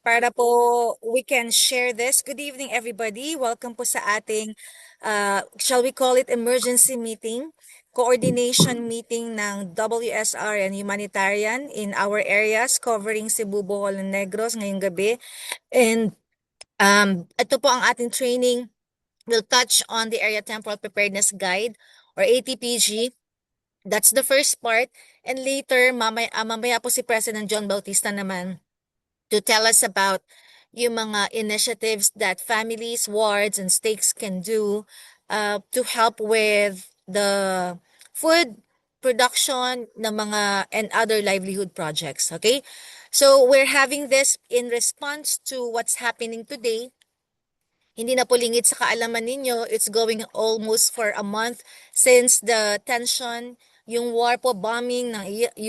para po we can share this. Good evening, everybody. Welcome po sa ating, shall we call it emergency meeting, coordination meeting ng WSR and humanitarian in our areas covering Cebu, Bohol, and Negros ngayong gabi. And ito po ang ating training will touch on the Area Temporal Preparedness Guide or ATPG. That's the first part. And later, mamaya po si President John Bautista naman to tell us about yung mga initiatives that families, wards, and states can do to help with the food production ng mga and other livelihood projects. Okay? So we're having this in response to what's happening today. Hindi na po lingid sa kaalaman ninyo, it's going almost for a month since the tension, yung war po, bombing ng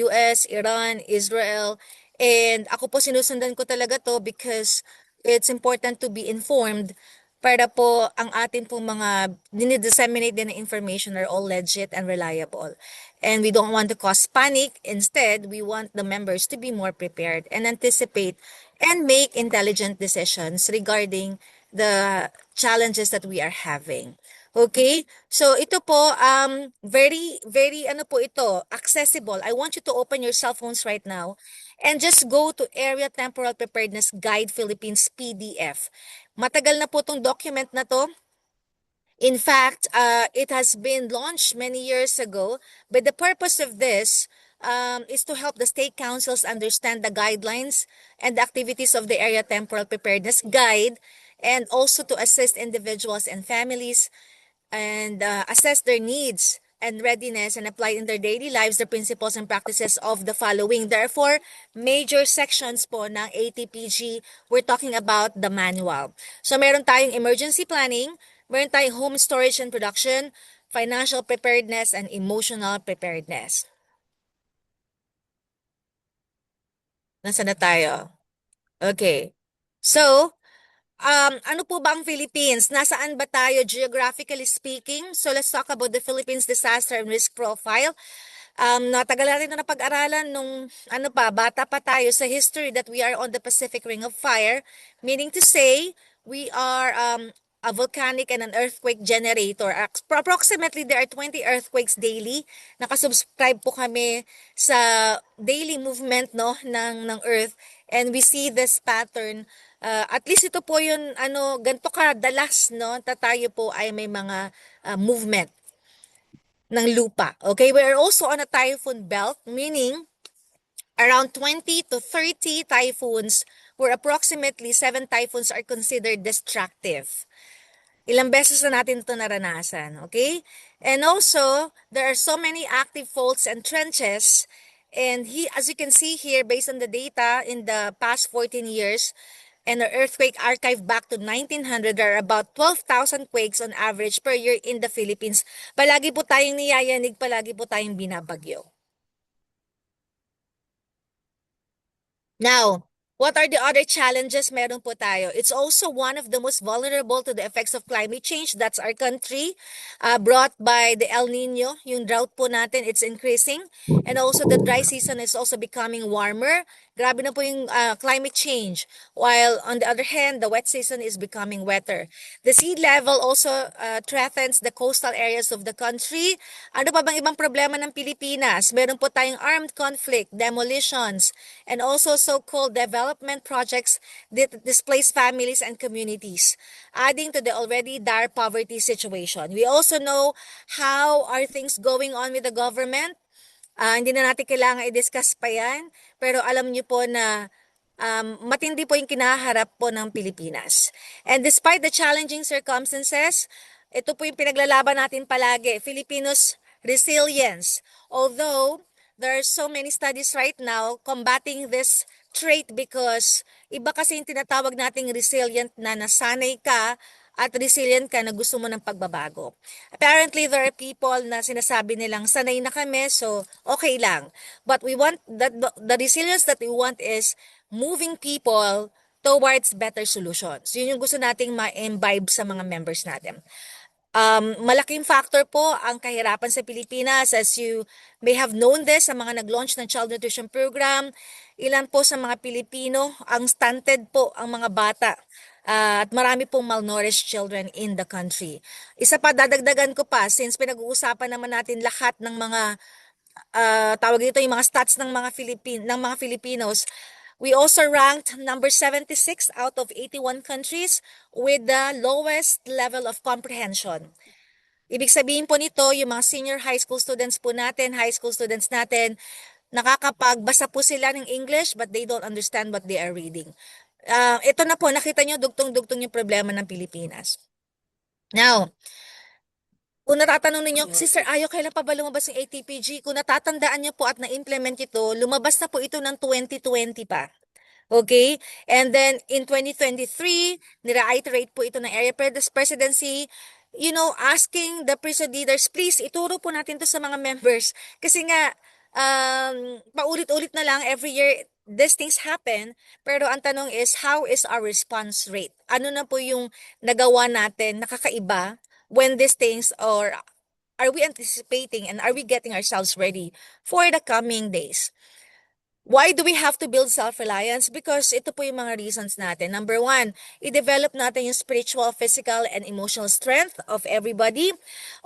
US, Iran, Israel. And ako po sinusundan ko talaga to because it's important to be informed para po ang atin po mga dinidisseminate din na information are all legit and reliable. And we don't want to cause panic. Instead, we want the members to be more prepared and anticipate and make intelligent decisions regarding the challenges that we are having. Okay? So ito po very ano po ito, accessible. I want you to open your cell phones right now and just go to Area Temporal Preparedness Guide Philippines PDF. Matagal na po tong document na to. In fact, it has been launched many years ago, but the purpose of this is to help the state councils understand the guidelines and the activities of the Area Temporal Preparedness Guide, and also to assist individuals and families and assess their needs and readiness and apply in their daily lives the principles and practices of the following. Therefore, major sections po ng ATPG, we're talking about the manual. So meron tayong emergency planning, meron tayong home storage and production, financial preparedness, and emotional preparedness. Nasaan na tayo? Okay. So, ano po ba ang Philippines? Nasaan ba tayo geographically speaking? So let's talk about the Philippines disaster and risk profile. Natagal natin na napag-aralan nung bata pa tayo sa history that we are on the Pacific Ring of Fire, meaning to say we are a volcanic and an earthquake generator. Approximately there are 20 earthquakes daily. Nakasubscribe po kami sa daily movement ng Earth, and we see this pattern. At least ito po yun, ganito kadalas, tayo po ay may mga movement ng lupa. Okay, we are also on a typhoon belt, meaning around 20 to 30 typhoons, where approximately 7 typhoons are considered destructive. Ilang beses na natin ito naranasan, okay? And also, there are so many active faults and trenches. And as you can see here, based on the data in the past 14 years, and the earthquake archive back to 1900, there are about 12,000 quakes on average per year in the Philippines. Palagi po tayong niyayanig, palagi po tayong binabagyo. Now, what are the other challenges meron po tayo? It's also one of the most vulnerable to the effects of climate change. That's our country, brought by the El Nino. Yung drought po natin, it's increasing. And also the dry season is also becoming warmer. Grabe na po yung climate change. While on the other hand, the wet season is becoming wetter. The sea level also threatens the coastal areas of the country. Ano pa bang ibang problema ng Pilipinas? Meron po tayong armed conflict, demolitions, and also so-called development projects that displace families and communities, adding to the already dire poverty situation. We also know how are things going on with the government. Hindi na natin kailangan i-discuss pa yan, pero alam niyo po na matindi po yung kinaharap po ng Pilipinas. And despite the challenging circumstances, ito po yung pinaglalaban natin palagi, Filipinos' resilience. Although, there are so many studies right now combating this trait because iba kasi yung tinatawag nating resilient na nasanay ka at resilient ka na gusto mo ng pagbabago. Apparently, there are people na sinasabi nilang sanay na kami, so okay lang. But we want, the resilience that we want is moving people towards better solutions. Yun yung gusto nating ma-imbibe sa mga members natin. Malaking factor po ang kahirapan sa Pilipinas, as you may have known this sa mga nag-launch ng child nutrition program. Ilan po sa mga Pilipino ang stunted po ang mga bata. At marami pong malnourished children in the country. Isa pa, dadagdagan ko pa, since pinag-uusapan naman natin lahat ng mga tawag dito yung mga stats ng mga Filipinos. We also ranked number 76 out of 81 countries with the lowest level of comprehension. Ibig sabihin po nito, yung mga senior high school students natin, nakakapagbasa po sila ng English but they don't understand what they are reading. Ito na po, nakita nyo, dugtong-dugtong yung problema ng Pilipinas. Now, kung natatanong ninyo, Sister Ayo, kailan pa ba lumabas yung ATPG? Kung natatandaan niyo po at na-implement ito, lumabas na po ito ng 2020 pa. Okay? And then, in 2023, nire-iterate po ito ng Area Presidency, asking the prison leaders, please, ituro po natin to sa mga members. Kasi nga, paulit-ulit na lang, every year, these things happen. Pero ang tanong is, how is our response rate? Ano na po yung nagawa natin, nakakaiba, when these things, or are we anticipating and are we getting ourselves ready for the coming days? Why do we have to build self-reliance? Because ito po yung mga reasons natin. Number one, i-develop natin yung spiritual, physical, and emotional strength of everybody.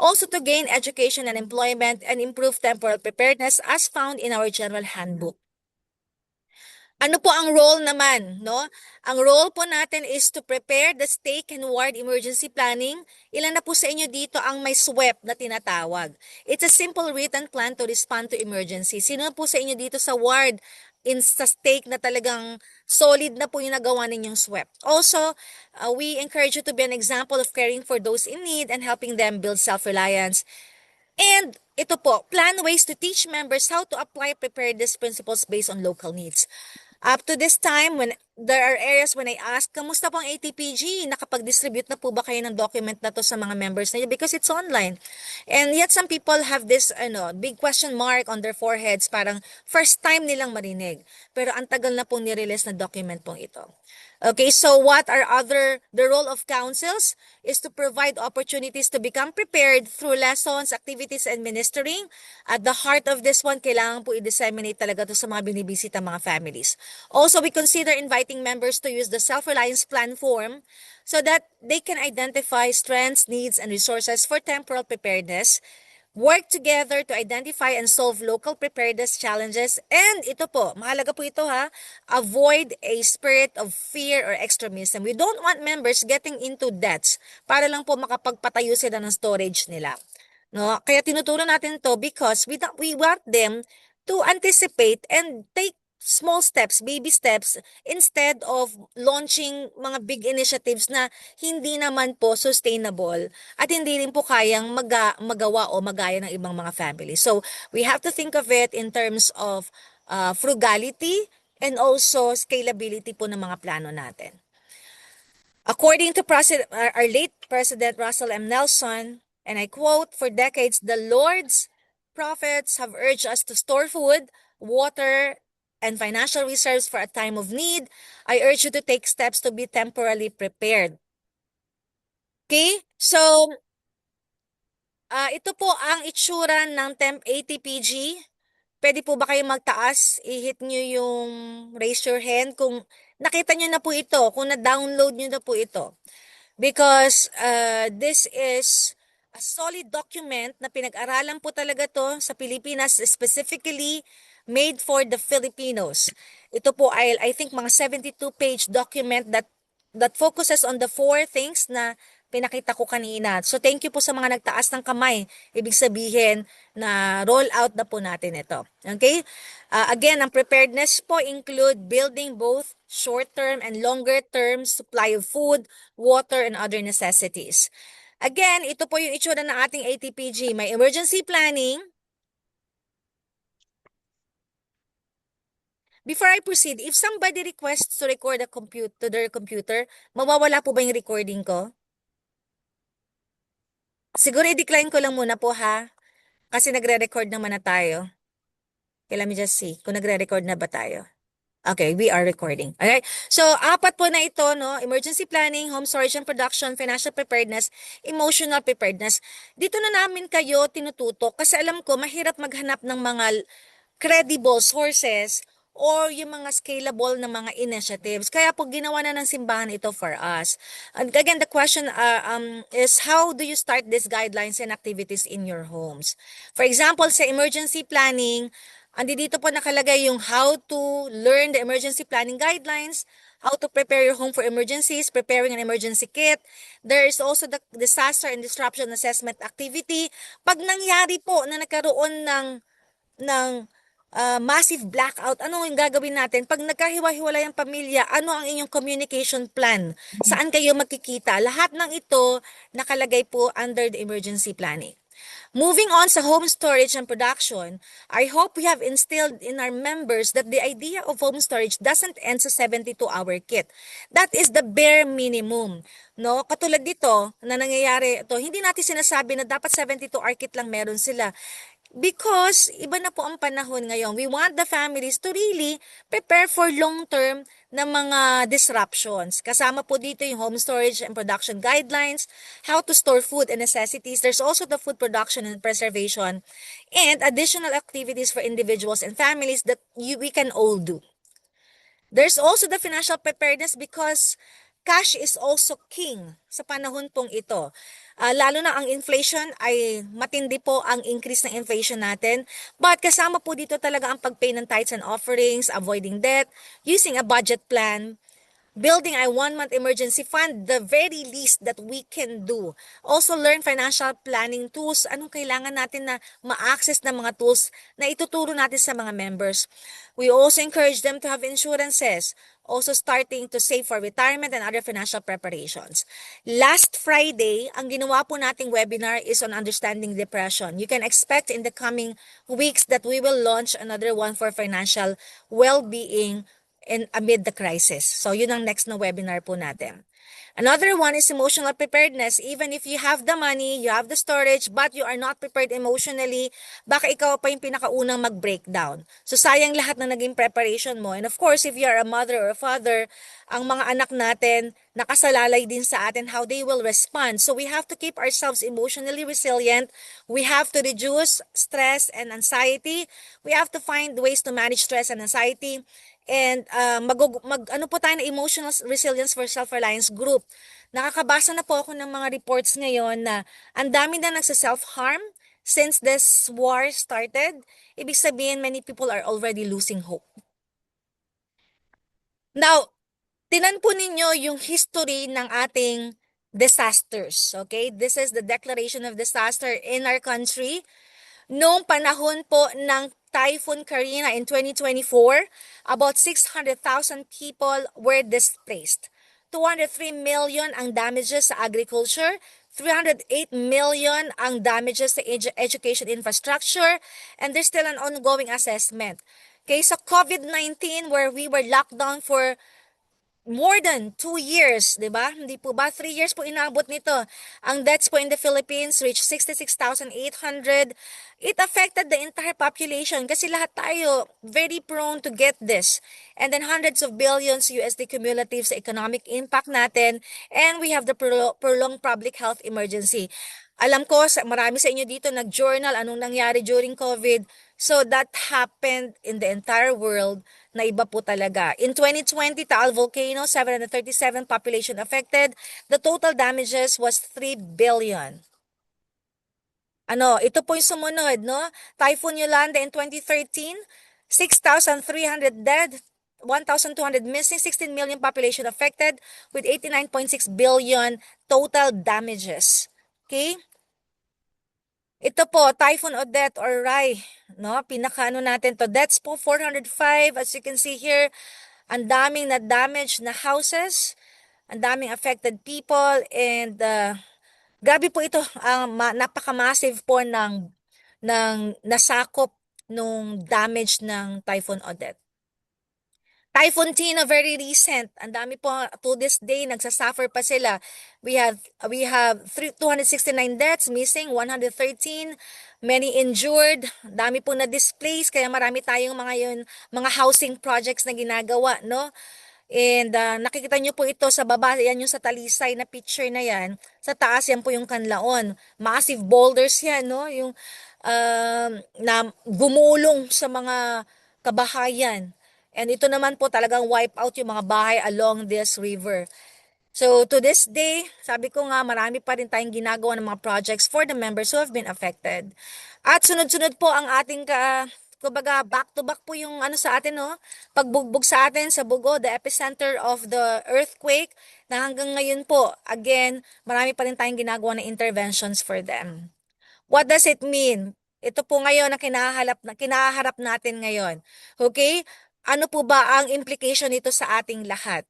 Also to gain education and employment and improve temporal preparedness as found in our general handbook. Ano po ang role naman, no? Ang role po natin is to prepare the stake and ward emergency planning. Ilan na po sa inyo dito ang may SWEP na tinatawag? It's a simple written plan to respond to emergency. Sino po sa inyo dito sa ward sa stake na talagang solid na po yung nagawa ninyong SWEP? Also, we encourage you to be an example of caring for those in need and helping them build self-reliance. And ito po, plan ways to teach members how to apply preparedness principles based on local needs. Up to this time, when there are areas when I ask, kamusta po ang ATPG? Nakapag-distribute na po ba kayo ng document na to sa mga members niyo? Because it's online. And yet some people have this big question mark on their foreheads, parang first time nilang marinig. Pero ang tagal na pong nirelease na document pong ito. Okay, so the role of councils is to provide opportunities to become prepared through lessons, activities, and ministering. At the heart of this one, kailangan po i-disseminate talaga to sa mga binibisita mga families. Also, we consider inviting members to use the self-reliance plan form so that they can identify strengths, needs, and resources for temporal preparedness, work together to identify and solve local preparedness challenges, and ito po, mahalaga po ito avoid a spirit of fear or extremism. We don't want members getting into debts para lang po makapagpatayo sila ng storage nila. No? Kaya tinuturo natin to because we want them to anticipate and take small steps, baby steps, instead of launching mga big initiatives na hindi naman po sustainable at hindi rin po kayang magawa o magaya ng ibang mga family. So, we have to think of it in terms of frugality and also scalability po ng mga plano natin. According to our late President Russell M. Nelson, and I quote, "For decades, the Lord's prophets have urged us to store food, water, and financial reserves for a time of need. I urge you to take steps to be temporarily prepared." Okay? So, ito po ang itsura ng ATPG. Pwede po ba kayo magtaas? I-hit nyo yung raise your hand kung nakita nyo na po ito, kung na-download nyo na po ito. Because this is a solid document na pinag-aralan po talaga to sa Pilipinas, specifically made for the Filipinos. Ito po ay, I think, mga 72-page document that focuses on the 4 things na pinakita ko kanina. So thank you po sa mga nagtaas ng kamay. Ibig sabihin na roll out na po natin ito. Okay? Again, ang preparedness po include building both short-term and longer-term supply of food, water, and other necessities. Again, ito po yung itsura ng ating ATPG. May emergency planning. Before I proceed, if somebody requests to record to their computer, mawawala po ba yung recording ko? Siguro i-decline ko lang muna po kasi nagre-record naman na tayo. Okay, let me just see kung nagre-record na ba tayo. Okay, we are recording. Alright? So, apat po na ito, no? Emergency planning, home storage and production, financial preparedness, emotional preparedness. Dito na namin kayo tinututok kasi alam ko mahirap maghanap ng mga credible sources or yung mga scalable na mga initiatives. Kaya po ginawa na ng simbahan ito for us. And again, the question is how do you start these guidelines and activities in your homes? For example, sa emergency planning, andi dito po nakalagay yung how to learn the emergency planning guidelines, how to prepare your home for emergencies, preparing an emergency kit. There is also the disaster and disruption assessment activity. Pag nangyari po na nagkaroon ng massive blackout, ano yung gagawin natin? Pag nagkahiwa-hiwalay ang pamilya, ano ang inyong communication plan? Saan kayo magkikita? Lahat ng ito nakalagay po under the emergency planning. Moving on sa home storage and production, I hope we have instilled in our members that the idea of home storage doesn't end sa 72-hour kit. That is the bare minimum. No? Katulad dito na nangyayari ito, hindi natin sinasabi na dapat 72-hour kit lang meron sila. Because iba na po ang panahon ngayon. We want the families to really prepare for long-term na mga disruptions. Kasama po dito yung home storage and production guidelines, how to store food and necessities. There's also the food production and preservation, and additional activities for individuals and families that we can all do. There's also the financial preparedness because cash is also king sa panahon pong ito. Lalo na ang inflation ay matindi po ang increase ng inflation natin. But kasama po dito talaga ang pagpay ng tithes and offerings, avoiding debt, using a budget plan, building a 1-month emergency fund, the very least that we can do. Also learn financial planning tools. Anong kailangan natin na ma-access na mga tools na ituturo natin sa mga members. We also encourage them to have insurances. Also starting to save for retirement and other financial preparations. Last Friday, ang ginawa po nating webinar is on understanding depression. You can expect in the coming weeks that we will launch another one for financial well-being and amid the crisis. So, yun ang next na webinar po natin. Another one is emotional preparedness. Even if you have the money, you have the storage, but you are not prepared emotionally, baka ikaw pa yung pinakaunang mag-breakdown. So, sayang lahat na naging preparation mo. And of course, if you are a mother or a father, ang mga anak natin, nakasalalay din sa atin how they will respond. So, we have to keep ourselves emotionally resilient. We have to reduce stress and anxiety. We have to find ways to manage stress and anxiety. And ano po tayo na emotional resilience for self-reliance group. Nakakabasa na po ako ng mga reports ngayon na ang dami na nagsa-self-harm since this war started. Ibig sabihin, many people are already losing hope. Now, tinan po ninyo yung history ng ating disasters. Okay? This is the declaration of disaster in our country. Noong panahon po ng Typhoon Karina in 2024, about 600,000 people were displaced. 203 million ang damages sa agriculture, 308 million ang damages sa education infrastructure, and there's still an ongoing assessment. Okay, sa COVID-19 where we were locked down for more than 2 years, di ba? Hindi po ba? 3 years po inabot nito. Ang deaths po in the Philippines reached 66,800. It affected the entire population kasi lahat tayo very prone to get this. And then hundreds of billions USD cumulative sa economic impact natin. And we have the prolonged public health emergency. Alam ko, marami sa inyo dito nag-journal anong nangyari during COVID. So that happened in the entire world na iba po talaga. In 2020, Taal Volcano, 737 population affected. The total damages was 3 billion. Ito po yung sumunod, no? Typhoon Yolanda in 2013, 6,300 dead, 1,200 missing, 16 million population affected with 89.6 billion total damages. Okay? Ito po, Typhoon Odette or Rai, no? Pinakaano natin to. Deaths po 405, as you can see here. Ang daming na damaged na houses, ang daming affected people, and grabe po ito, napaka-massive po ng nasakop nung damage ng Typhoon Odette. Typhoon Tina, very recent. Ang dami po to this day nagsasuffer pa sila. We have 269 deaths, missing 113, many injured, dami po na displaced kaya marami tayong mga yun, mga housing projects na ginagawa, no? And nakikita nyo po ito sa baba, yan yung sa Talisay na picture na yan. Sa taas yan po yung Kanlaon. Massive boulders yan, no? Yung na gumulong sa mga kabahayan. And ito naman po talagang wipe out yung mga bahay along this river. So to this day, sabi ko nga marami pa rin tayong ginagawa ng mga projects for the members who have been affected. At sunod-sunod po ang ating kumbaga back to back po yung ano sa atin, no? Pagbugbog sa atin sa Bugo, the epicenter of the earthquake, na hanggang ngayon po, again, marami pa rin tayong ginagawa ng interventions for them. What does it mean? Ito po ngayon na kinaharap natin ngayon. Okay? Ano po ba ang implication nito sa ating lahat?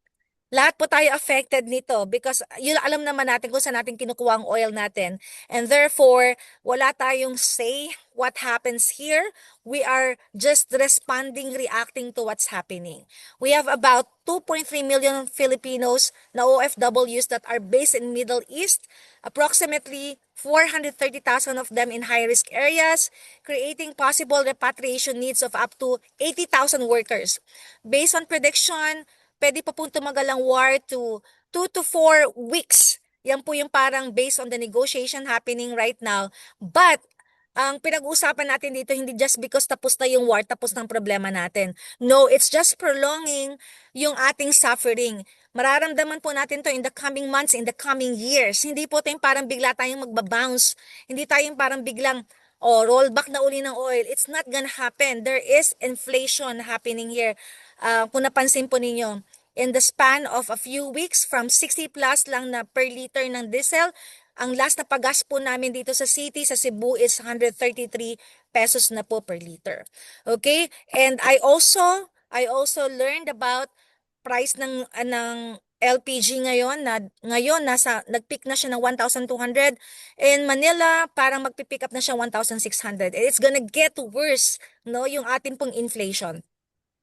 Lahat po tayo affected nito because yun, alam naman natin kung saan natin kinukuha ang oil natin. And therefore, wala tayong say what happens here. We are just responding, reacting to what's happening. We have about 2.3 million Filipinos na OFWs that are based in Middle East, approximately 430,000 of them in high-risk areas, creating possible repatriation needs of up to 80,000 workers. Based on prediction, pwede pa pong tumagal ang war to 2 to 4 weeks. Yan po yung parang based on the negotiation happening right now. But ang pinag-uusapan natin dito, hindi just because tapos na yung war, tapos ng problema natin. No, it's just prolonging yung ating suffering. Mararamdaman po natin to in the coming months, in the coming years. Hindi po tayong parang bigla tayong magbabounce. Hindi tayong parang biglang, rollback na uli ng oil. It's not gonna happen. There is inflation happening here. Kung napansin po ninyo, in the span of a few weeks, from 60 plus lang na per liter ng diesel, ang last na paggas po namin dito sa city, sa Cebu, is 133 pesos na po per liter. Okay? And I also learned about price ng LPG ngayon na ngayon nagpick na siya ng 1,200. In Manila, parang magpipick up na siya 1,600. And it's gonna get worse, no, yung ating pong inflation.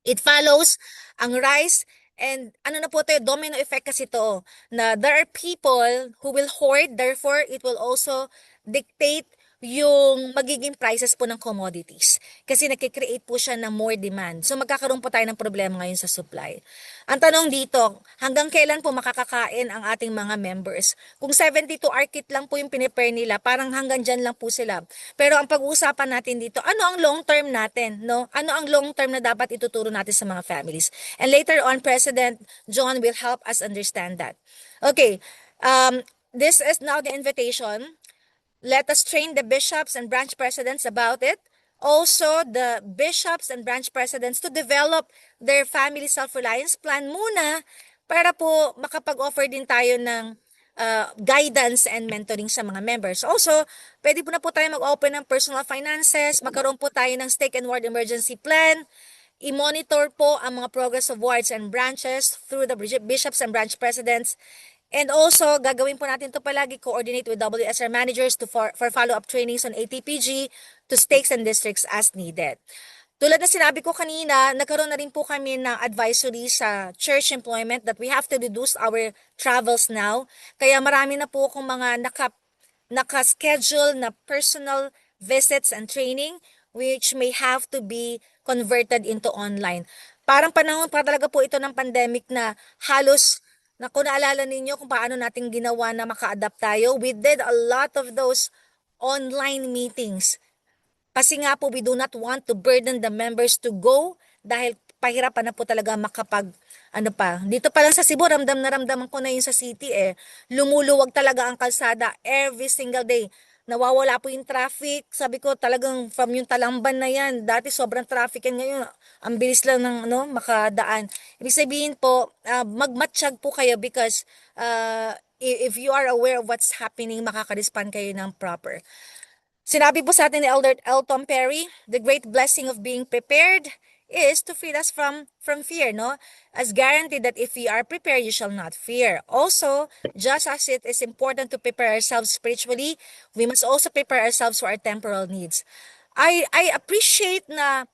It follows ang rise, and ano na po ito, domino effect kasi ito, na there are people who will hoard, therefore it will also dictate yung magiging prices po ng commodities. Kasi nagkikreate po siya ng more demand. So magkakaroon po tayo ng problema ngayon sa supply. Ang tanong dito, hanggang kailan po makakakain ang ating mga members? Kung 72-hour kit lang po yung pinipare nila, parang hanggang dyan lang po sila. Pero ang pag-uusapan natin dito, ano ang long term natin? No? Ano ang long term na dapat ituturo natin sa mga families? And later on, President John will help us understand that. Okay, this is now the invitation. Let us train the bishops and branch presidents about it. Also, the bishops and branch presidents to develop their family self-reliance plan muna para po makapag-offer din tayo ng guidance and mentoring sa mga members. Also, pwede po na po tayo mag-open ng personal finances, magkaroon po tayo ng stake and ward emergency plan, i-monitor po ang mga progress of wards and branches through the bishops and branch presidents. And also, gagawin po natin ito palagi, coordinate with WSR managers for follow-up trainings on ATPG to stakes and districts as needed. Tulad na sinabi ko kanina, nagkaroon na rin po kami ng advisory sa church employment that we have to reduce our travels now. Kaya marami na po akong mga naka-schedule na personal visits and training which may have to be converted into online. Parang panahon pa talaga po ito ng pandemic na halos kung naalala ninyo kung paano natin ginawa na maka-adapt tayo, we did a lot of those online meetings. Kasi nga po, we do not want to burden the members to go dahil pahirapan na po talaga dito pa lang sa Cebu, ramdam na ramdaman ko na yun sa city lumuluwag talaga ang kalsada every single day. Nawawala po yung traffic. Sabi ko talagang from yung Talamban na yan, dati sobrang traffic yan, ngayon ang bilis lang ng makadaan. Ibig sabihin po, magmatsyag po kayo because if you are aware of what's happening, makaka-respond kayo ng proper. Sinabi po sa atin ni Elder L. Tom Perry, the great blessing of being prepared is to free us from fear, no? As guaranteed that if we are prepared, you shall not fear. Also, just as it is important to prepare ourselves spiritually, we must also prepare ourselves for our temporal needs. I appreciate na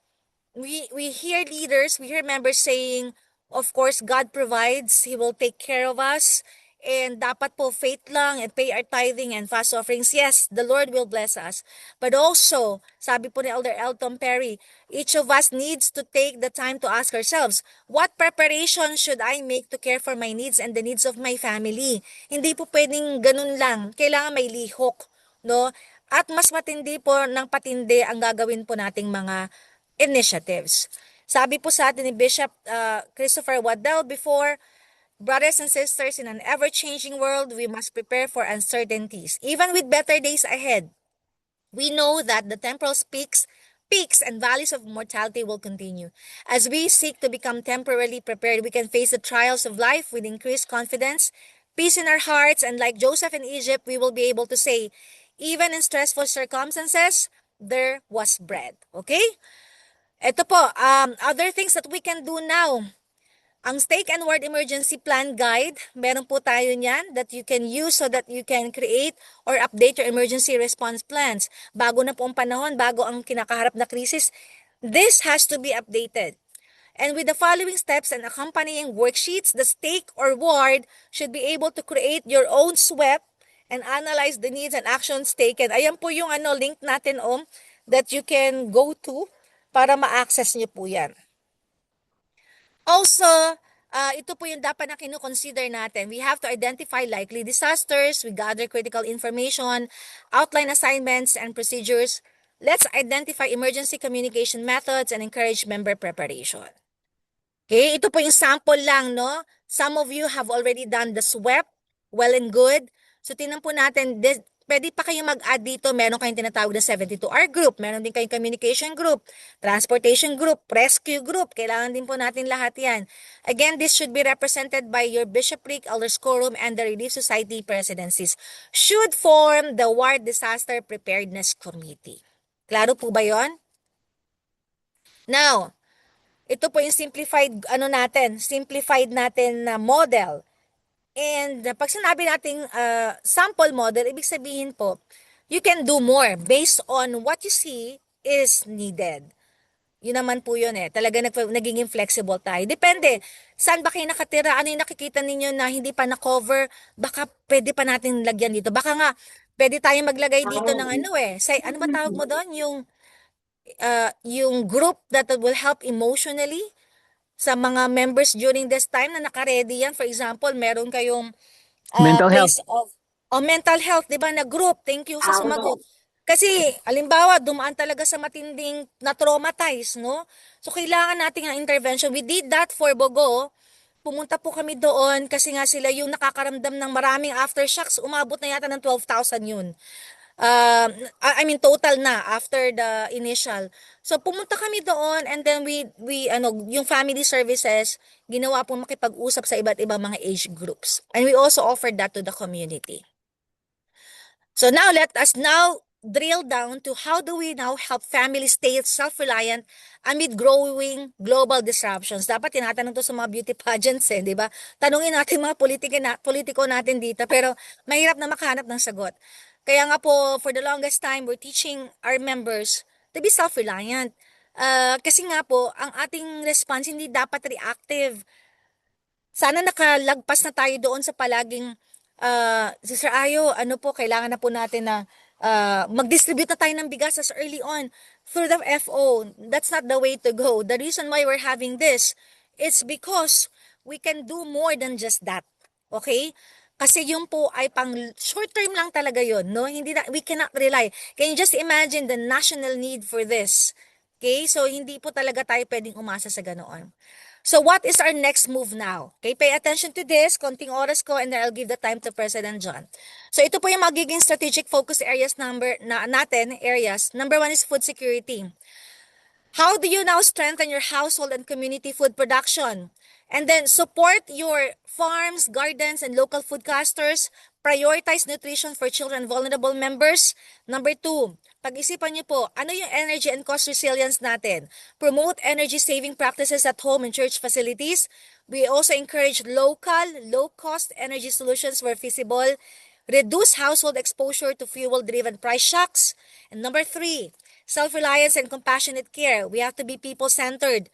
we hear leaders, we hear members saying, Of course, God provides. He will take care of us. And dapat po faith lang and pay our tithing and fast offerings. Yes, the Lord will bless us. But also, sabi po ni Elder Elton Perry, each of us needs to take the time to ask ourselves, what preparation should I make to care for my needs and the needs of my family? Hindi po pwedeng ganun lang. Kailangan may lihok, no? At mas matindi po ng patindi ang gagawin po nating mga initiatives. Sabi po sa atin ni Bishop Christopher Waddell before, brothers and sisters, in an ever-changing world, we must prepare for uncertainties. Even with better days ahead, we know that the temporal peaks and valleys of mortality will continue. As we seek to become temporarily prepared, we can face the trials of life with increased confidence, peace in our hearts, and like Joseph in Egypt, we will be able to say, even in stressful circumstances, there was bread. Okay? Ito po, other things that we can do now. Ang Stake and Word Emergency Plan Guide, meron po tayo niyan that you can use so that you can create or update your emergency response plans. Bago na po ang panahon, bago ang kinakaharap na krisis, this has to be updated. And with the following steps and accompanying worksheets, the stake or ward should be able to create your own SWEP and analyze the needs and actions taken. Ayan po yung link natin that you can go to para ma-access nyo po yan. Also, ito po yung dapat na kino-consider natin. We have to identify likely disasters, we gather critical information, outline assignments and procedures. Let's identify emergency communication methods and encourage member preparation. Okay, ito po yung sample lang, no? Some of you have already done the SWEP, well and good. So, tingnan po natin, pwede pa kayong mag-add dito. Meron kayong tinatawag na 72-hour group. Meron din kayong communication group, transportation group, rescue group. Kailangan din po natin lahat yan. Again, this should be represented by your bishopric, elders quorum, and the Relief Society presidencies. Should form the Ward Disaster Preparedness Committee. Klaro po ba yon? Now, ito po yung simplified natin na model. And pag sinabi nating sample model, ibig sabihin po, you can do more based on what you see is needed. Yun naman po yun eh. Talaga nagiging flexible tayo. Depende. Saan ba kayo nakatira? Ano yung nakikita ninyo na hindi pa na-cover? Baka pwede pa natin lagyan dito. Baka nga, pwede tayong maglagay dito ng ano ba tawag mo doon? Yung group that will help emotionally sa mga members during this time na naka-ready yan. For example, meron kayong Mental place health. of mental health, di ba, na group. Thank you sa sumagot. Kasi, alimbawa, dumaan talaga sa matinding na-traumatize, no? So, kailangan natin ng intervention. We did that for Bogo. Pumunta po kami doon kasi nga sila yung nakakaramdam ng maraming aftershocks. Umabot na yata ng 12,000 yun. Total na after the initial. So pumunta kami doon and then yung family services, ginawa po makipag-usap sa iba't ibang mga age groups. And we also offered that to the community. So now let us drill down to how do we now help families stay self-reliant amid growing global disruptions. Dapat tinatanong to sa mga beauty pageants di ba? Tanungin natin mga politiko natin dito, pero mahirap na makahanap ng sagot. Kaya nga po, for the longest time, we're teaching our members to be self-reliant. Kasi nga po, ang ating response hindi dapat reactive. Sana nakalagpas na tayo doon sa palaging, Sister Ayo, kailangan na po natin na mag-distribute na tayo ng bigas as early on through the FO. That's not the way to go. The reason why we're having this is because we can do more than just that. Okay? Kasi yung po ay pang short term lang talaga yun, no? We cannot rely. Can you just imagine the national need for this? Okay? So, hindi po talaga tayo pwedeng umasa sa ganoon. So, what is our next move now? Okay, pay attention to this. Konting oras ko and then I'll give the time to President John. So, ito po yung magiging strategic focus areas areas. Number 1 is food security. How do you now strengthen your household and community food production? And then support your farms, gardens, and local foodcasters. Prioritize nutrition for children and vulnerable members. Number 2, pag-isipan niyo po, ano yung energy and cost resilience natin? Promote energy-saving practices at home and church facilities. We also encourage local, low-cost energy solutions where feasible. Reduce household exposure to fuel-driven price shocks. And number 3, self-reliance and compassionate care. We have to be people-centered.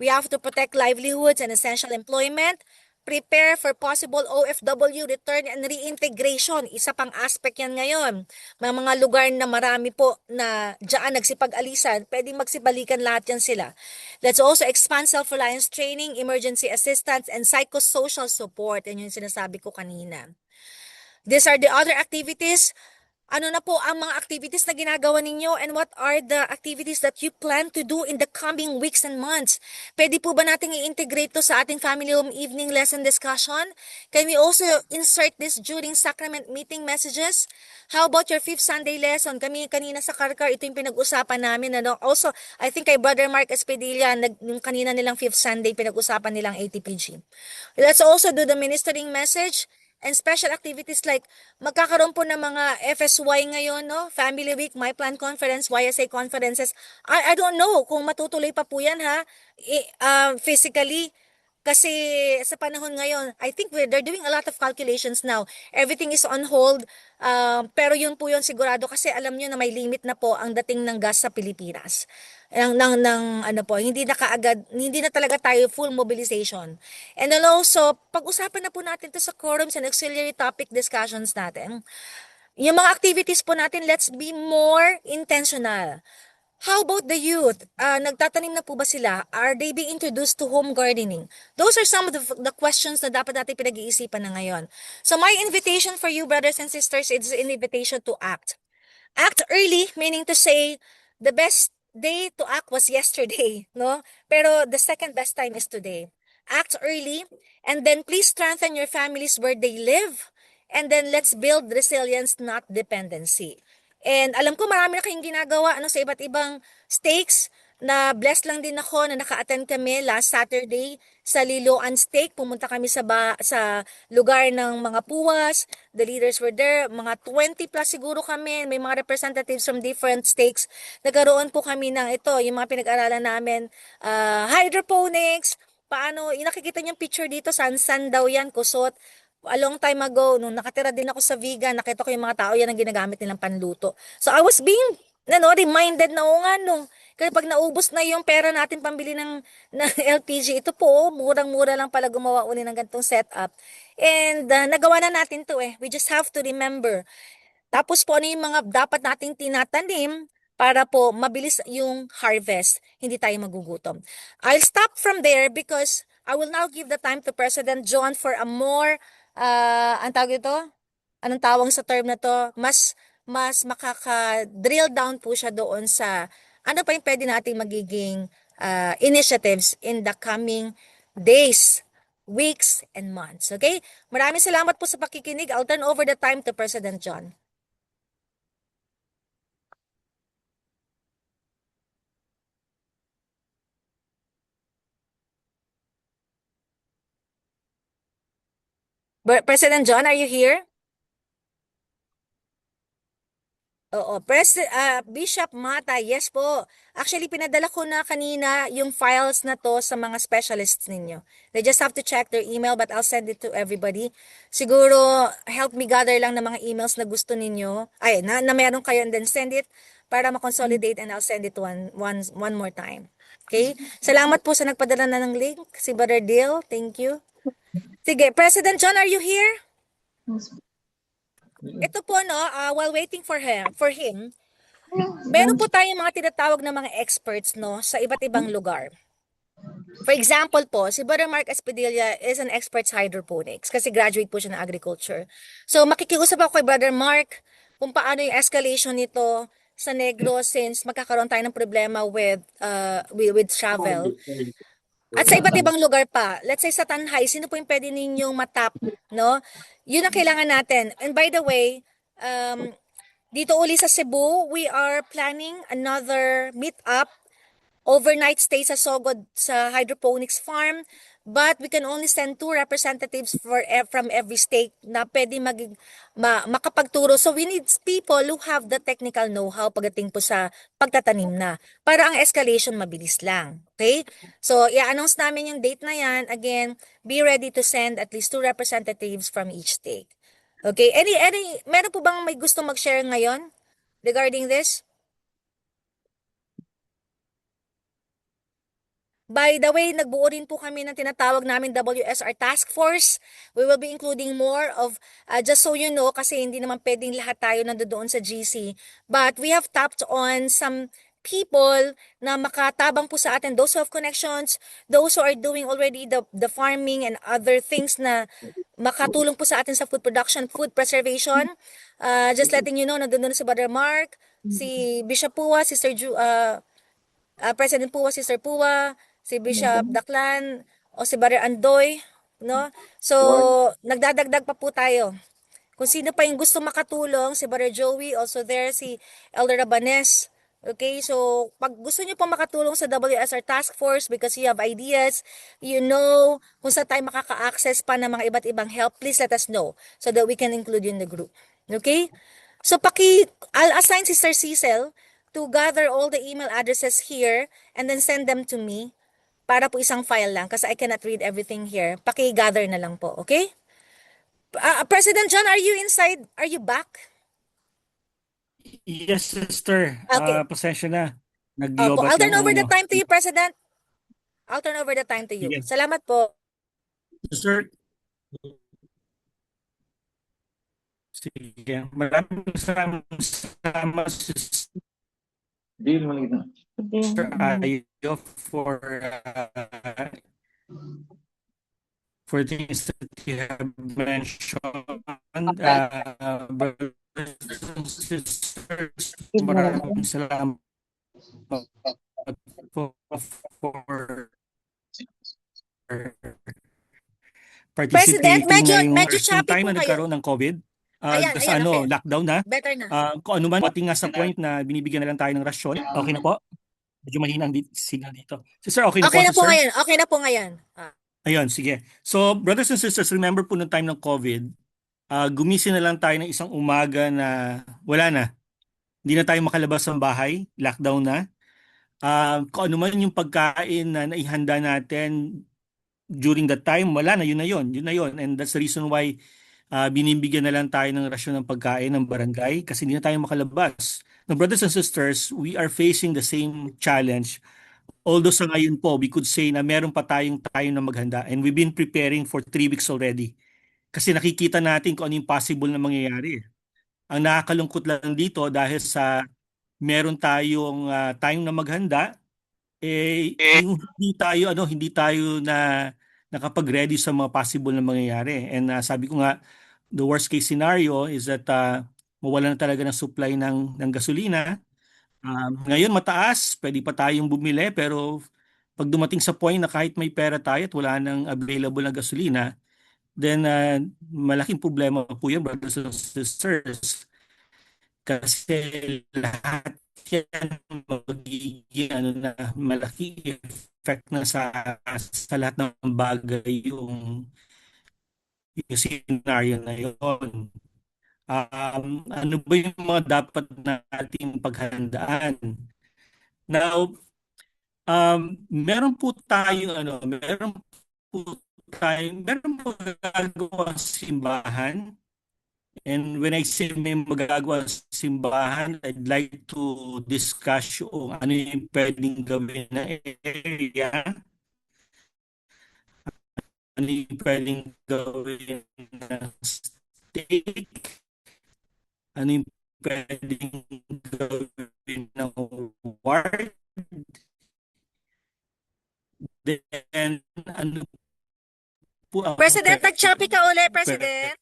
We have to protect livelihoods and essential employment, prepare for possible OFW return and reintegration. Isa pang aspect yan ngayon. May mga lugar na marami po na dyan nagsipag-alisan, pwedeng magsibalikan lahat yan sila. Let's also expand self-reliance training, emergency assistance, and psychosocial support. Yan yung sinasabi ko kanina. These are the other activities. Ano na po ang mga activities na ginagawa ninyo and what are the activities that you plan to do in the coming weeks and months? Pwede po ba natin i-integrate to sa ating family home evening lesson discussion? Can we also insert this during sacrament meeting messages? How about your fifth Sunday lesson? Kami kanina sa Karkar, ito yung pinag-usapan namin. Ano? Also, I think kay Brother Mark Espadilla, yung kanina nilang fifth Sunday, pinag-usapan nilang ATPG. Let's also do the ministering message and special activities like magkakaroon po ng mga FSY ngayon, no? Family Week, My Plan Conference, YSA conferences. I don't know kung matutuloy pa po yan ha, physically. Kasi sa panahon ngayon, I think they're doing a lot of calculations now. Everything is on hold. Pero yun po yun sigurado kasi alam nyo na may limit na po ang dating ng gas sa Pilipinas. Ano po, hindi na kaagad, hindi na talaga tayo full mobilization. And then also, pag-usapan na po natin to sa quorums and auxiliary topic discussions natin. Yung mga activities po natin, let's be more intentional. How about the youth? Nagtatanim na po ba sila? Are they being introduced to home gardening? Those are some of the questions na dapat natin pinag-iisipan na ngayon. So my invitation for you, brothers and sisters, is an invitation to act. Act early, meaning to say, the best day to act was yesterday, no? Pero the second best time is today. Act early, and then please strengthen your families where they live, and then let's build resilience, not dependency. And alam ko marami na kayong ginagawa ano sa iba't ibang stakes na blessed lang din ako na naka-attend kami last Saturday sa Liloan Stake. Pumunta kami sa lugar ng mga puwas. The leaders were there. Mga 20 plus siguro kami. May mga representatives from different stakes. Nagkaroon po kami ng ito, yung mga pinag-aralan namin. Hydroponics. Paano, nakikita niyong picture dito, san daw yan, kusot. A long time ago, nung nakatira din ako sa vegan, nakita ko yung mga tao yan ang ginagamit nilang panluto. So I was being reminded na nga nung kapag naubos na yung pera natin pambili ng LPG, ito po, murang-mura lang pala gumawa uli ng ganitong setup. And nagawa na natin to eh. We just have to remember. Tapos po ano yung mga dapat nating tinatanim para po mabilis yung harvest, hindi tayo magugutom. I'll stop from there because I will now give the time to President John for a more ang tawag ito? Anong tawag sa term na to? Mas makaka-drill down po siya doon sa ano pa yung pwede nating magiging initiatives in the coming days, weeks, and months. Okay? Maraming salamat po sa pakikinig. I'll turn over the time to President John. President John, are you here? Oo, Bishop Mata, yes po. Actually, pinadala ko na kanina yung files na to sa mga specialists ninyo. They just have to check their email but I'll send it to everybody. Siguro, help me gather lang ng mga emails na gusto ninyo. Ay, na meron kayo and then send it para ma-consolidate and I'll send it one more time. Okay? Salamat po sa nagpadala na ng link. Si Brother Dale, thank you. Sige, President John, are you here? Ito po no, while waiting for him, meron po tayong mga tinatawag na mga experts no sa iba't ibang lugar. For example po, si Brother Mark Espadilla is an expert sa hydroponics kasi graduate po siya ng agriculture. So makikiusap ako kay Brother Mark kung paano yung escalation nito sa Negros since magkakaroon tayo ng problema with travel. At sa iba't ibang lugar pa, let's say sa Tanhay, sino po yung pwede ninyong matap, no? Yun ang kailangan natin. And by the way, dito uli sa Cebu, we are planning another meet-up, overnight stay sa Sogod sa hydroponics farm. But we can only send 2 representatives from every state na pwede makapagturo. So we need people who have the technical know-how pagdating po sa pagtatanim na. Para ang escalation mabilis lang. Okay? So i-announce namin yung date na yan. Again, be ready to send at least 2 representatives from each state. Okay? Meron po bang may gusto mag-share ngayon regarding this? By the way, nagbuo rin po kami ng tinatawag namin WSR Task Force. We will be including more of, just so you know, kasi hindi naman pwedeng lahat tayo nandoon sa GC. But we have tapped on some people na makatabang po sa atin, those who have connections, those who are doing already the farming and other things na makatulong po sa atin sa food production, food preservation. Just letting you know, nandun si Brother Mark, si Bishop Pua, Sister President Pua, Sister Pua, si Bishop Daklan, o si Brother Andoy, no? So, nagdadagdag pa po tayo. Kung sino pa yung gusto makatulong, si Brother Joey, also there, si Elder Rabanes. Okay, so pag gusto niyo po makatulong sa WSR Task Force because you have ideas, you know kung saan tayo makaka-access pa ng mga iba't ibang help, please let us know so that we can include you in the group. Okay? So I'll assign Sister Cecil to gather all the email addresses here and then send them to me para po isang file lang kasi I cannot read everything here. Paki-gather na lang po, okay? President John, are you inside? Are you back? Yes, sister. Okay. Pasensya na. Opo, Naglobat I'll turn lang ang over the ano. time to you, President. I'll turn over the time to you. Sige. Salamat po. Sister, sige. Maraming salamat, Sister Di mo na. Ayo, for things that you have mentioned. Brothers and sisters, maraming salamat po for President, participating medyo, ngayong medyo nung choppy time po na kayo. nagkaroon ng COVID. Ayan, Sa ayan, okay. lockdown na. Better na. Kung ano man, pati nga sa point na binibigyan na lang tayo ng rasyon. Okay na po? Medyo mahina ang signal dito. Sister, okay na Okay po, na po sister? ngayon. Okay na po ngayon. Ayun, sige. So, brothers and sisters, remember po nung time ng COVID, gumising na lang tayo ng isang umaga na wala na. Hindi na tayo makalabas ng bahay, lockdown na. Kung ano man yung pagkain na naihanda natin during that time, wala na, yun na yun. Yun na yun. And that's the reason why binibigyan na lang tayo ng rasyon ng pagkain ng barangay kasi hindi na tayo makalabas. Now, brothers and sisters, we are facing the same challenge. Although sa ngayon po, we could say na meron pa tayo na maghanda and we've been preparing for 3 weeks already. Kasi nakikita natin kung ano yung possible na mangyayari. Ang nakakalungkot lang dito dahil sa meron tayong time na maghanda, yung hindi tayo na nakapag-ready sa mga possible na mangyayari. And sabi ko nga, the worst case scenario is that mawala na talaga ng supply ng gasolina. Ngayon mataas, pwede pa tayong bumili pero pag dumating sa point na kahit may pera tayo at wala nang available na gasolina, then malaking problema po yan, brothers and sisters. Kasi lahat yan magiging malaki effect na sa lahat ng bagay yung scenario na yun. Ano ba yung mga dapat nating paghandaan? Now, meron po tayo meron po gagawa simbahan. And when I say may magagawa sa simbahan, I'd like to discuss yung ano yung pwedeng gawin na area, ano yung pwedeng gawin na state, ano yung pwedeng gawin ng ward, then ano po ang President, nag-choppy ka uli, pwede President.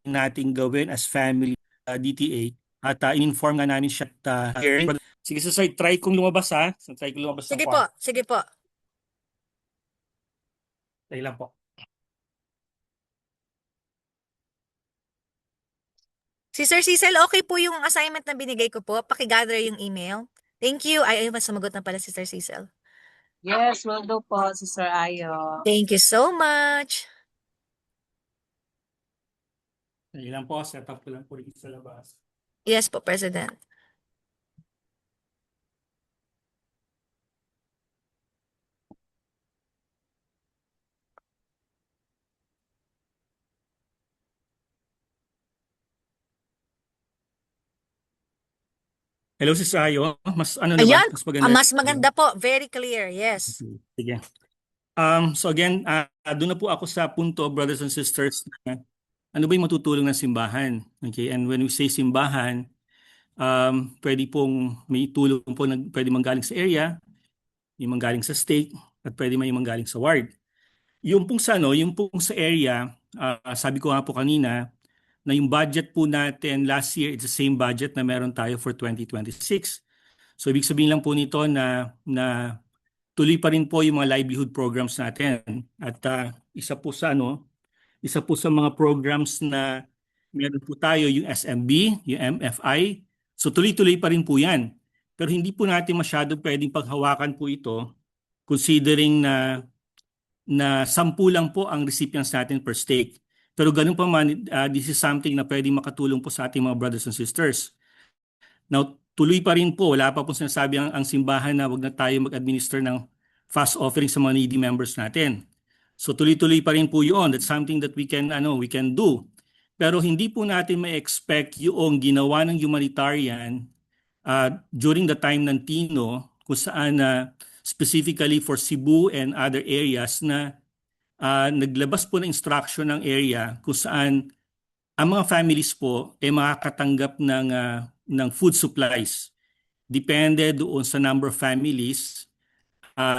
nating gawin as family DTA at in-inform nga namin siya at hearing. Sige, so sir, try kong lumabas ha. So, try kong lumabas ng Sige po, kwarto. sige po. Try lang po. Sister Cecil, okay po yung assignment na binigay ko po. Paki-gather yung email. Thank you. Ay, mas sumagot na pala Sister Cecil. Yes, will do po, Sister Ayo. Thank you so much. Try lang po, set up ko lang po dito sa labas. Yes po, President. Hello, Sis Ayo. Mas ano na ba? Ayan, Mas maganda. mas maganda po. Very clear. Yes. Sige. So again, doon na po ako sa punto, brothers and sisters, na ano ba yung matutulong ng simbahan? Okay, and when we say simbahan, pwede pong may tulong po na pwede manggaling sa area, may manggaling sa stake, at pwede may manggaling sa ward. Yung pong sa ano, yung pong sa area, sabi ko nga po kanina, na yung budget po natin last year, it's the same budget na meron tayo for 2026. So ibig sabihin lang po nito na tuloy pa rin po yung mga livelihood programs natin. At isa po sa mga programs na meron po tayo yung SMB, yung MFI. So tuloy-tuloy pa rin po yan. Pero hindi po natin masyado pwedeng paghawakan po ito considering na 10 lang po ang recipients natin per stake. Pero ganun pa man, this is something na pwedeng makatulong po sa ating mga brothers and sisters. Now, tuloy pa rin po, wala pa po sinasabi ang simbahan na wag na tayo mag-administer ng fast offering sa mga needy members natin. So tuloy-tuloy pa rin po 'yon. That's something that we can do. Pero hindi po natin ma-expect yung ginawa ng humanitarian during the time ng Tino kung saan specifically for Cebu and other areas na naglabas po ng instruction ng area kung saan ang mga families po ay makakatanggap ng food supplies. Depende doon sa number of families.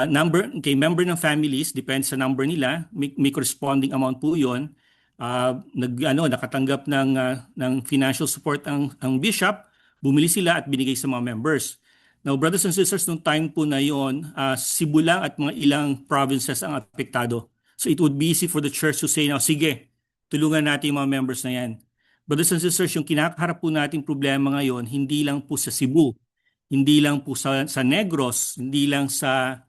Member ng families, depende sa number nila, may corresponding amount po yun. Nakatanggap ng financial support ang bishop, bumili sila at binigay sa mga members. Now, brothers and sisters, nung time po na yon, Cebu lang at mga ilang provinces ang apektado. So it would be easy for the church to say, now sige, tulungan natin yung mga members na yan. Brothers and sisters, yung kinakaharap po nating problema ngayon, hindi lang po sa Cebu, hindi lang po sa Negros, hindi lang sa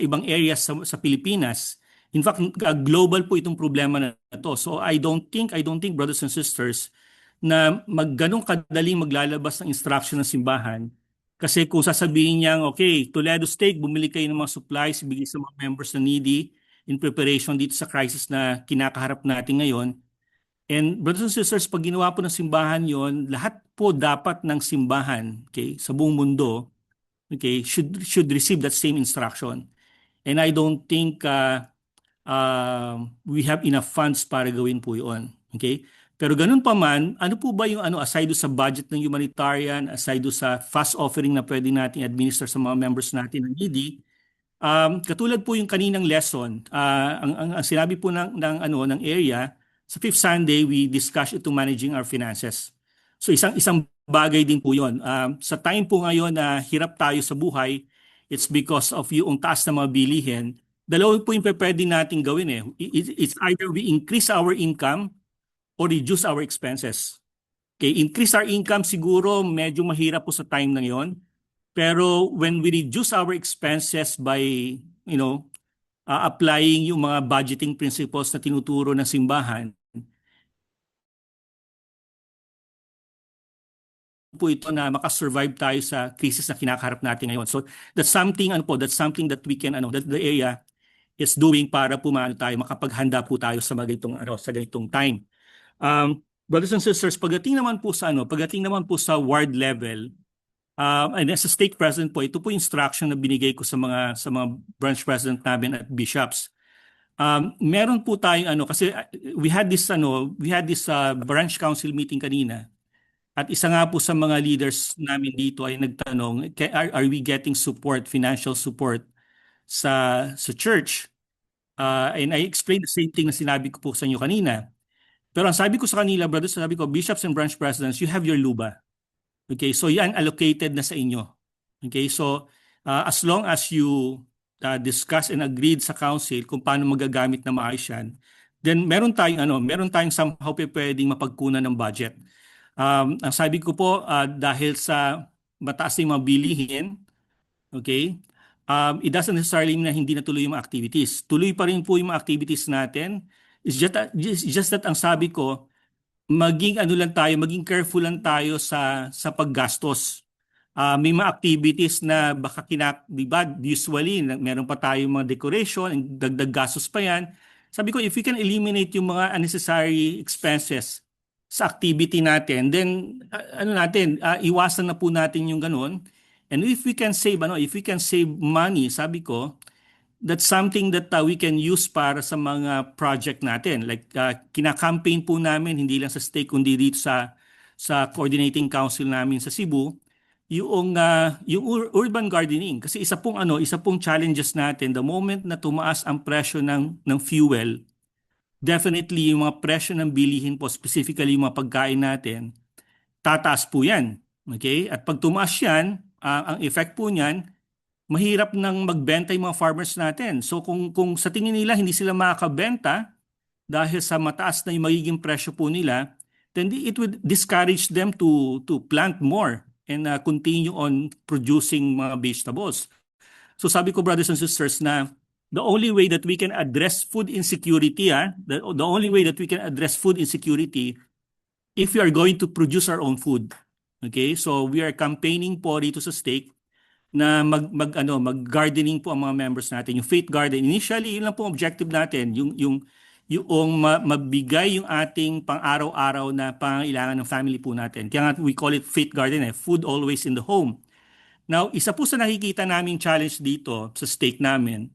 ibang areas sa Pilipinas. In fact, global po itong problema na to. So I don't think, brothers and sisters, na ganong kadaling maglalabas ng instruction ng simbahan. Kasi kung sasabihin niyang, okay, Toledo Stake, bumili kayo ng mga supplies, ibigay sa mga members na needy in preparation dito sa crisis na kinakaharap natin ngayon. And brothers and sisters, pag ginawa po ng simbahan yon, lahat po dapat ng simbahan, okay, sa buong mundo, okay, should receive that same instruction. And I don't think we have enough funds para gawin po yun. Okay? Pero ganun pa man, ano po ba yung aside sa budget ng humanitarian, aside sa fast offering na pwede natin administer sa mga members natin ng needy, katulad po yung kaninang lesson, ang sinabi po ng area, sa fifth Sunday, we discuss ito managing our finances. So isang bagay din po yun. Sa time po ngayon na hirap tayo sa buhay, it's because of yung taas na mga bilihin. Dalawa po yung pwede natin gawin eh. It's either we increase our income or reduce our expenses. Okay, increase our income siguro medyo mahirap po sa time na yon. Pero when we reduce our expenses by, applying yung mga budgeting principles na tinuturo ng simbahan, po ito na makasurvive tayo sa crisis na kinakaharap natin ngayon. So that's something that we can that the area is doing para po makapaghanda po tayo sa ganitong time. Brothers and sisters, pagdating naman po sa ward level, and as a stake president po, ito po instruction na binigay ko sa mga branch president namin at bishops. Meron po tayong kasi we had this branch council meeting kanina. At isa nga po sa mga leaders namin dito ay nagtanong, are we getting support, financial support sa church? And I explained the same thing na sinabi ko po sa inyo kanina. Pero ang sabi ko sa kanila, brothers, sabi ko, bishops and branch presidents, you have your luba. Okay, so yan allocated na sa inyo. Okay, so as long as you discuss and agreed sa council kung paano magagamit na maayos yan, then meron tayong somehow pwedeng mapagkunan ng budget. Ang sabi ko po, dahil sa mataas na mga bilihin, okay, it doesn't necessarily mean na hindi natuloy yung mga activities. Tuloy pa rin po yung mga activities natin. It's just that ang sabi ko, maging careful lang tayo sa paggastos. May mga activities na baka diba, usually meron pa tayong mga decoration, dagdag gastos pa yan. Sabi ko, if we can eliminate yung mga unnecessary expenses sa activity natin, then iwasan na po natin yung ganun. And if we can save money, sabi ko, that's something that we can use para sa mga project natin. Like kina-campaign po namin hindi lang sa stake kundi dito sa coordinating council namin sa Cebu yung urban gardening kasi isa pong challenges natin the moment na tumaas ang presyo ng fuel. Definitely yung mga presyo ng bilihin po, specifically yung mga pagkain natin, tataas po yan. Okay? At pag tumaas yan, ang effect po niyan, mahirap nang magbenta yung mga farmers natin. So kung sa tingin nila hindi sila makakabenta dahil sa mataas na yung magiging presyo po nila, then it would discourage them to plant more and continue on producing mga vegetables. So sabi ko, brothers and sisters, na the only way that we can address food insecurity, the only way that we can address food insecurity if we are going to produce our own food. Okay? So we are campaigning po dito sa stake na mag-gardening po ang mga members natin. Yung faith garden, initially, yun lang po objective natin, yung mabigay yung ating pang-araw-araw na pangailangan ng family po natin. Kaya nga we call it faith garden, food always in the home. Now, isa po sa nakikita naming challenge dito sa stake namin,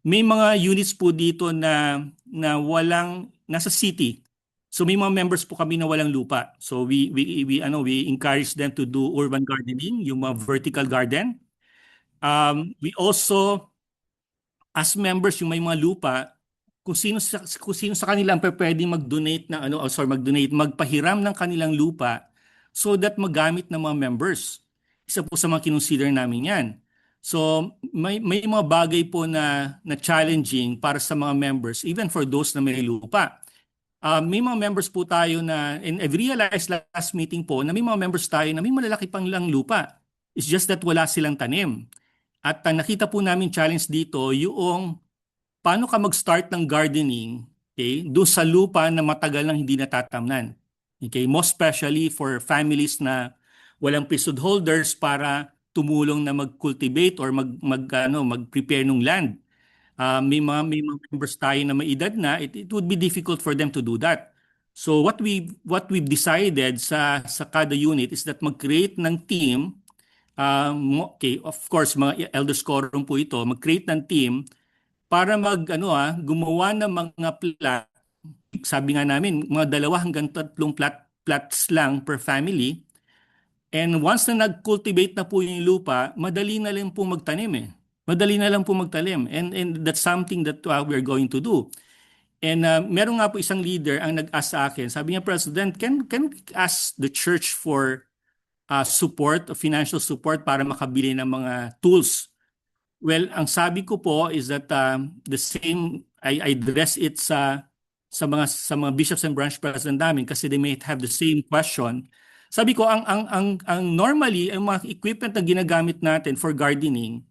may mga units po dito na walang nasa city. So may mga members po kami na walang lupa. So we encourage them to do urban gardening, yung mga vertical garden. We also, as members, yung may mga lupa, kung sino sa kanila ang pwedeng mag-donate magpahiram ng kanilang lupa so that magamit ng mga members. Isa po sa mga kinonsider namin yan. So may mga bagay po na challenging para sa mga members, even for those na may lupa. May mga members po tayo and I've realized last meeting po na may mga members tayo na may malalaki pang lang lupa. It's just that wala silang tanim. At nakita po namin challenge dito yung paano ka mag-start ng gardening, okay, doon sa lupa na matagal nang hindi natatamnan. Okay, most especially for families na walang priesthood holders para tumulong na mag-cultivate or mag-prepare ng land. May mga members tayo na may edad na, it would be difficult for them to do that. So what we've decided sa kada unit is that mag-create ng team. Okay, of course, mga elders quorum po ito, mag-create ng team para gumawa ng mga plat. Sabi nga namin, mga 2 hanggang 3 plots lang per family. And once na nag-cultivate na po yung lupa, madali na lang po magtanim Madali na lang po magtanim. And that's something that we're going to do. And meron nga po isang leader ang nag-ask sa akin. Sabi niya, President, can we ask the church for support, financial support para makabili ng mga tools? Well, ang sabi ko po is that the same, I address it sa mga bishops and branch president namin kasi they may have the same question. Sabi ko, ang normally, ang mga equipment na ginagamit natin for gardening,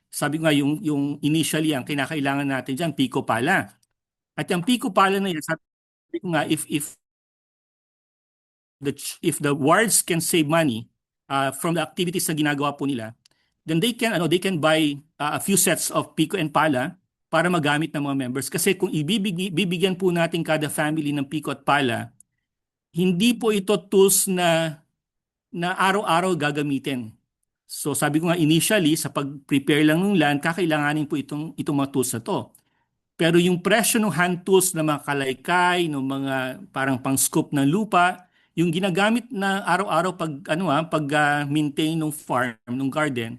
sabi ko nga, yung initially, ang kinakailangan natin dyan, Pico Pala. At yung Pico Pala na yan, sabi ko nga, if the wards can save money from the activities na ginagawa po nila, then they can buy a few sets of Pico and Pala para magamit ng mga members. Kasi kung bibigyan po natin kada family ng Pico at Pala, hindi po ito tools na araw-araw gagamitin. So sabi ko nga initially, sa pag-prepare lang ng land, kakailanganin po itong mga tools na to. Pero yung presyo ng hand tools na mga kalaykay, ng mga parang pang-scoop ng lupa, yung ginagamit na araw-araw pag-maintain ng farm, ng garden,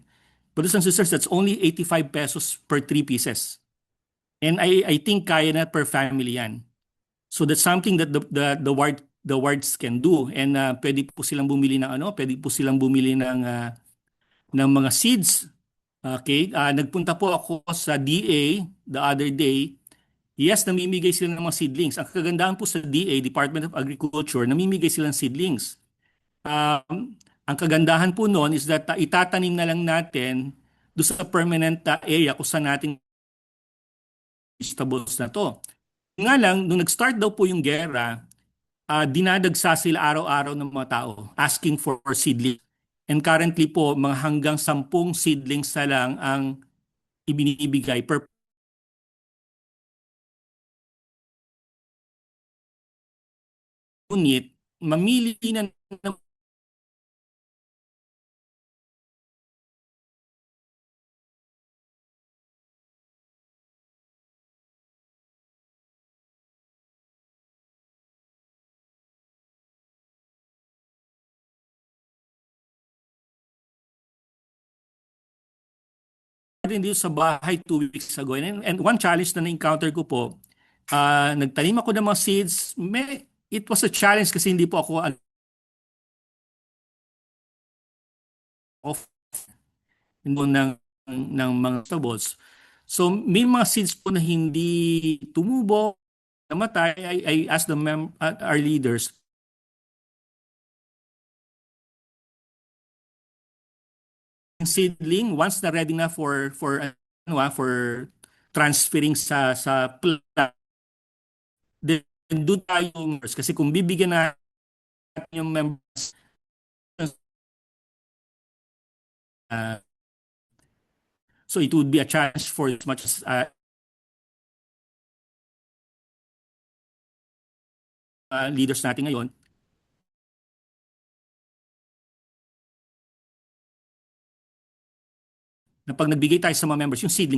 brothers and sisters, that's only 85 pesos per 3 pieces. And I think kaya na per family yan. So that's something that the wards can do. And pwede po silang bumili ng mga seeds. Okay, nagpunta po ako sa DA the other day. Yes, namimigay sila ng mga seedlings. Ang kagandahan po sa DA, Department of Agriculture, namimigay sila ng seedlings. Ang kagandahan po noon is that itatanim na lang natin doon sa permanent area kung saan natin vegetables na to. Nga lang, nung nag-start daw po yung gera, dinadagsa sila araw-araw ng mga tao asking for seedlings. And currently po, mga hanggang 10 seedlings na lang ang ibinibigay per unit mamili na ng rin dito sa bahay 2 weeks ago. And one challenge na na-encounter ko po, nagtanim ako ng mga seeds. It was a challenge kasi hindi po ako off ng mga vegetables. So may mga seeds po na hindi tumubo, namatay. I asked our leaders, seedling once na ready na for transferring sa plant, then doon tayo kasi kung bibigyan na yung members so it would be a challenge for as much as leaders natin ngayon na pag nagbigay tayo sa mga members yung seedlings